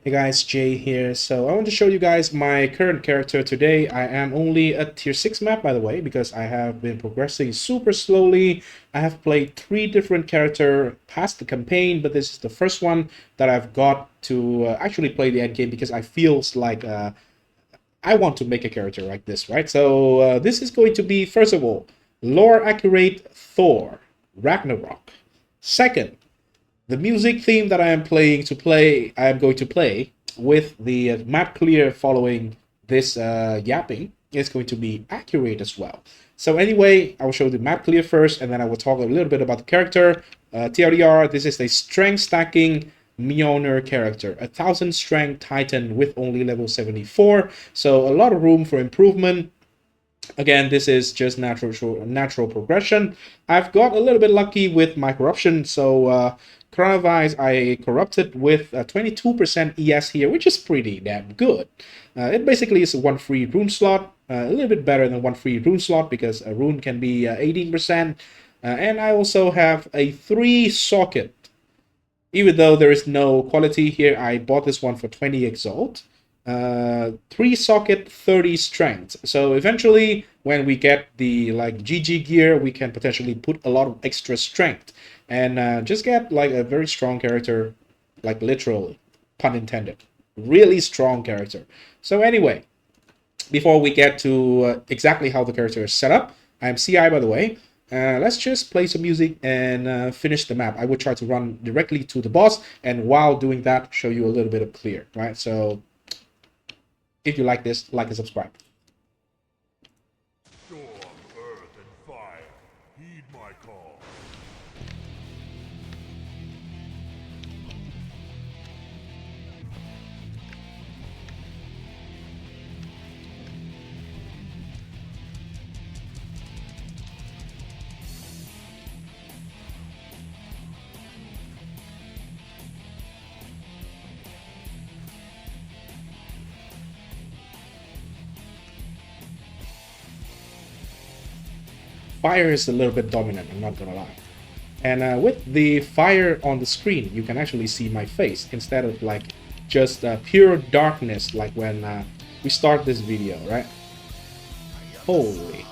Hey guys, Jay here. So I want to show you guys my current character today. I am only at tier 6 map, by the way, because I have been progressing super slowly. I have played 3 different character past the campaign, but this is the first one that I've got to actually play the end game because I feels like I want to make a character like this, right? So this is going to be, first of all, lore accurate Thor Ragnarok. Second, the music theme that I am going to play with the map clear following this yapping is going to be accurate as well. So anyway, I will show the map clear first, and then I will talk a little bit about the character. TLDR, this is a strength stacking Mjolnir character, 1,000 strength Titan with only level 74, so a lot of room for improvement. Again, this is just natural progression. I've got a little bit lucky with my corruption, so coronavirus I corrupted with 22% ES here, which is pretty damn good. It basically is one free rune slot, a little bit better than one free rune slot because a rune can be 18%. And I also have a 3 socket. Even though there is no quality here, I bought this one for 20 exalt. 3 socket, 30 strength. So eventually, when we get the like GG gear, we can potentially put a lot of extra strength and just get like a very strong character, like literally, pun intended, really strong character. So anyway, before we get to exactly how the character is set up, I'm CI by the way. Let's just play some music and finish the map. I would try to run directly to the boss, and while doing that, show you a little bit of clear, right? So if you like this, like and subscribe. Storm, earth, and fire, heed my call. Fire is a little bit dominant, I'm not gonna lie. And with the fire on the screen, you can actually see my face instead of like just pure darkness like when we start this video, right? Holy.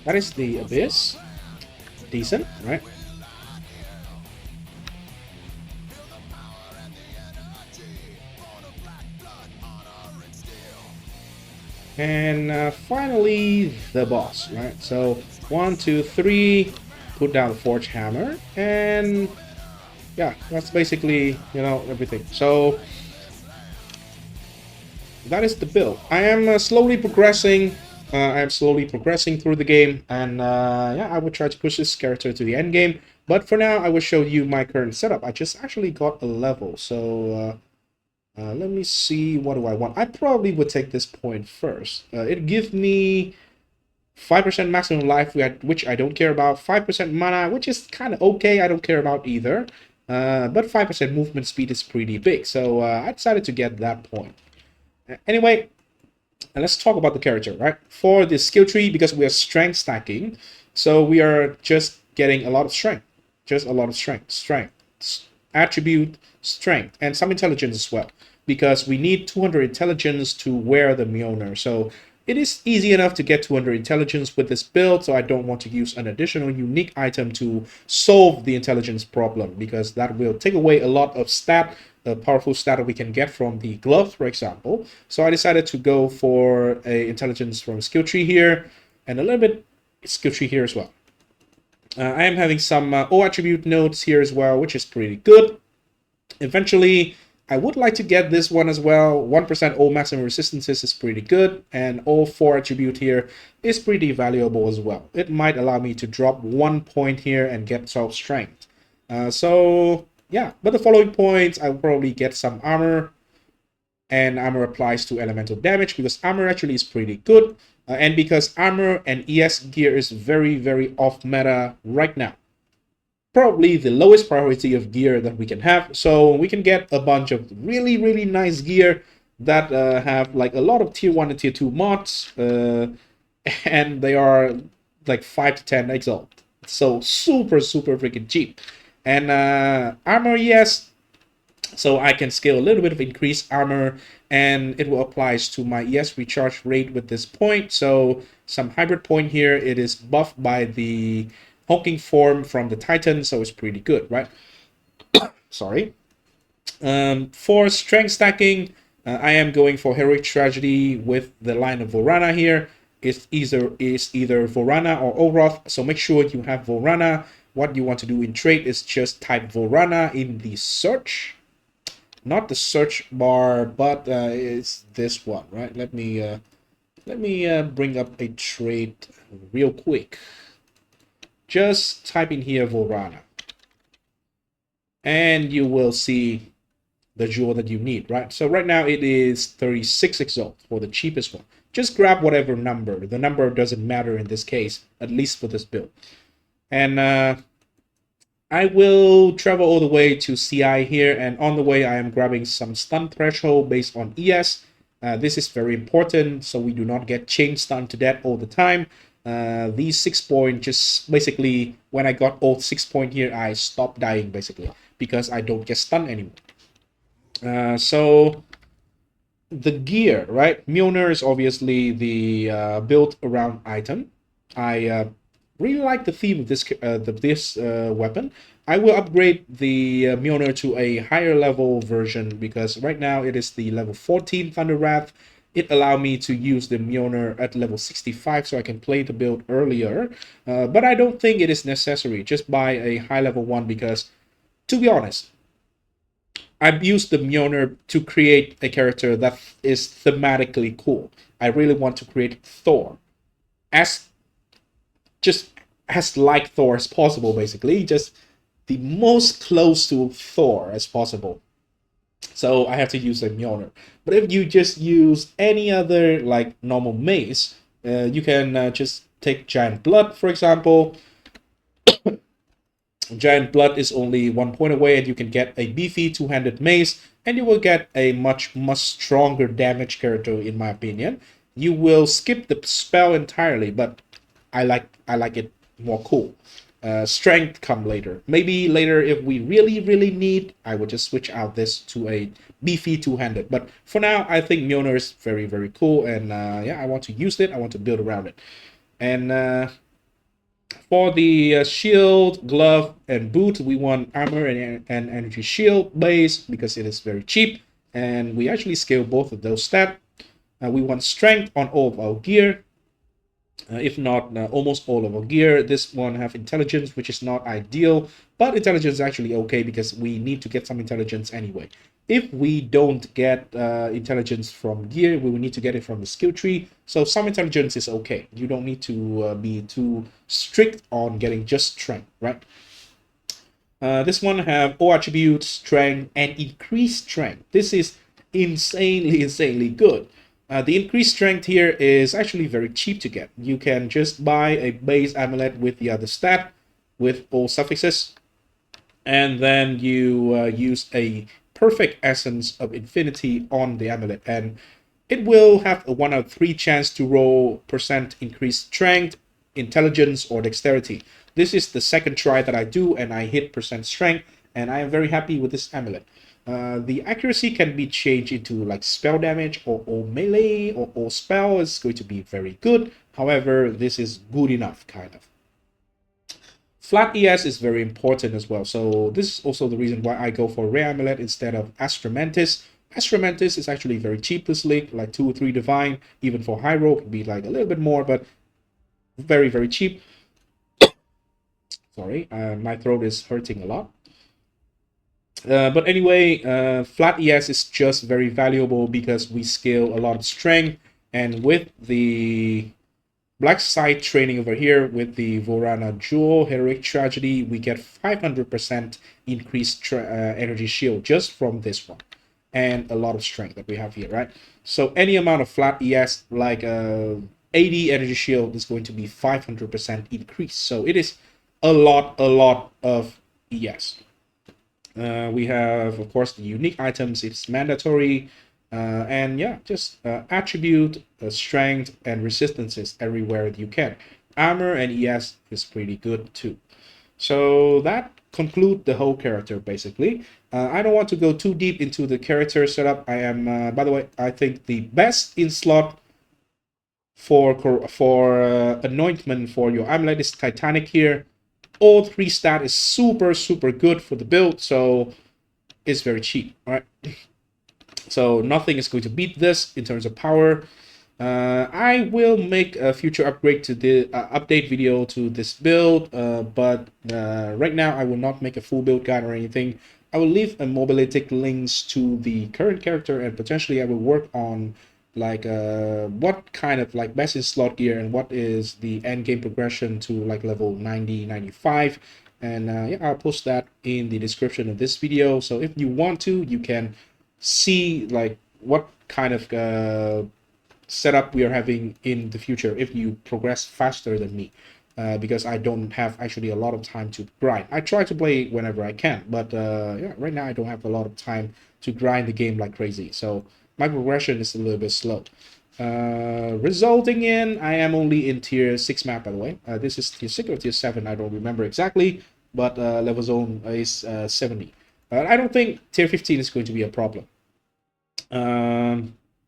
That is the Abyss. Decent, right? And finally, the boss, right? So 1, 2, 3, put down the Forge Hammer, and yeah, that's basically, everything. So that is the build. I am slowly progressing. I am slowly progressing through the game, and yeah, I will try to push this character to the end game. But for now, I will show you my current setup. I just actually got a level, so let me see, what do I want? I probably would take this point first. It gives me 5% maximum life, which I don't care about. 5% mana, which is kind of okay. I don't care about either. But 5% movement speed is pretty big, so I decided to get that point. Anyway, let's talk about the character, right? For the skill tree, because we are strength stacking, so we are just getting a lot of strength. Just a lot of strength, attribute, strength, and some intelligence as well, because we need 200 intelligence to wear the Mjolnir. So it is easy enough to get 200 intelligence with this build, so I don't want to use an additional unique item to solve the intelligence problem, because that will take away a lot of powerful stat that we can get from the glove, for example. So I decided to go for a intelligence from skill tree here, and a little bit skill tree here as well. I am having some O attribute nodes here as well, which is pretty good. Eventually, I would like to get this one as well. 1% all maximum resistances is pretty good, and all 4 attribute here is pretty valuable as well. It might allow me to drop 1 point here and get 12 strength. So yeah, but the following points, I will probably get some armor, and armor applies to elemental damage because armor actually is pretty good, and because armor and ES gear is very off meta right now. Probably the lowest priority of gear that we can have. So we can get a bunch of really nice gear that have like a lot of tier 1 and tier 2 mods, and they are like 5 to 10 exalt. So super freaking cheap. And armor, yes. So I can scale a little bit of increased armor, and it will apply to my ES recharge rate with this point. So some hybrid point here, it is buffed by the hulking form from the Titan, so it's pretty good, right? Sorry. For strength stacking, I am going for Heroic Tragedy with the line of Vorana here. It's either Vorana or Oroth, so make sure you have Vorana. What you want to do in trade is just type Vorana in the search. Not the search bar, but it's this one, right? Let me bring up a trade real quick. Just type in here Vorana, and you will see the jewel that you need, right? So right now it is 36 exalt for the cheapest one. Just grab whatever number. The number doesn't matter in this case, at least for this build. And I will travel all the way to CI here, and on the way I am grabbing some stun threshold based on ES. This is very important, so we do not get chain stun to death all the time. These 6 point, just basically when I got all 6 point here, I stopped dying basically because I don't get stunned anymore. So the gear, right? Mjolnir is obviously the built around item. I really like the theme of this weapon. I will upgrade the Mjolnir to a higher level version because right now it is the level 14 Thunder Wrath. It allowed me to use the Mjolnir at level 65 so I can play the build earlier. But I don't think it is necessary. Just buy a high level one because, to be honest, I've used the Mjolnir to create a character that is thematically cool. I really want to create Thor as just as like Thor as possible, basically, just the most close to Thor as possible. So I have to use a Mjolnir. But if you just use any other like normal mace, you can just take Giant Blood, for example. Giant Blood is only 1 point away, and you can get a beefy two-handed mace, and you will get a much stronger damage character, in my opinion. You will skip the spell entirely, but I like it more cool. Strength come later. Maybe later, if we really need, I would just switch out this to a beefy two-handed. But for now, I think Mjolnir is very cool, and yeah, I want to use it. I want to build around it, and for the shield, glove, and boot, we want armor and energy shield base because it is very cheap, and we actually scale both of those stats. We want strength on all of our gear, if not almost all of our gear. This one have intelligence, which is not ideal, but intelligence is actually okay because we need to get some intelligence anyway. If we don't get intelligence from gear, we will need to get it from the skill tree. So some intelligence is okay. You don't need to be too strict on getting just strength, right? This one have all attributes, strength, and increased strength. This is insanely good. The increased strength here is actually very cheap to get. You can just buy a base amulet with the other stat with all suffixes, and then you use a perfect essence of infinity on the amulet, and it will have a 1 out of 3 chance to roll % increased strength, intelligence, or dexterity. This is the second try that I do, and I hit % strength, and I am very happy with this amulet. The accuracy can be changed into like spell damage or melee or spell is going to be very good. However, this is good enough, kind of. Flat ES is very important as well. So this is also the reason why I go for Rare Amulet instead of Astromantis. Astromantis is actually very cheap this league, like 2 or 3 divine. Even for high roll, it could be like a little bit more, but very cheap. Sorry, my throat is hurting a lot. But anyway, flat ES is just very valuable because we scale a lot of strength, and with the Black Side training over here with the Vorana Jewel Heroic Tragedy, we get 500% increased energy shield just from this one, and a lot of strength that we have here, right? So any amount of flat ES, like 80 energy shield, is going to be 500% increase. So it is a lot of ES. We have, of course, the unique items. It's mandatory. And yeah, just attribute, strength, and resistances everywhere that you can. Armor and ES is pretty good too. So that conclude the whole character basically. I don't want to go too deep into the character setup. I am, by the way, I think the best in slot for anointment for your amulet is Titanic here. All 3 stat is super good for the build, so it's very cheap, right? So nothing is going to beat this in terms of power. I will make a future upgrade to the update video to this build, but right now I will not make a full build guide or anything. I will leave a mobility links to the current character, and potentially I will work on like what kind of like best in slot gear and what is the end game progression to like level 90, 95. And yeah, I'll post that in the description of this video. So if you want to, you can see like what kind of setup we are having in the future if you progress faster than me, because I don't have actually a lot of time to grind. I try to play whenever I can, but yeah, right now I don't have a lot of time to grind the game like crazy, so my progression is a little bit slow, resulting in I am only in tier 6 map, by the way. This is tier 6 or tier 7, I don't remember exactly, but level zone is 70. I don't think tier 15 is going to be a problem.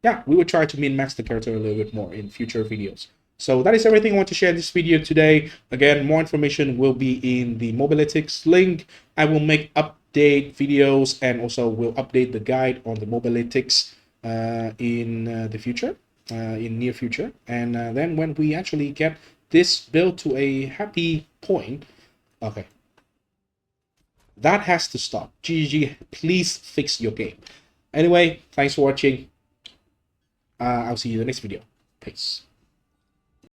Yeah, we will try to min-max the character a little bit more in future videos. So that is everything I want to share in this video today. Again, more information will be in the Mobilytics link. I will make update videos and also will update the guide on the Mobilytics in the future, in near future. And then when we actually get this build to a happy point, okay, that has to stop. GG, please fix your game. Anyway, thanks for watching. I'll see you in the next video. Peace.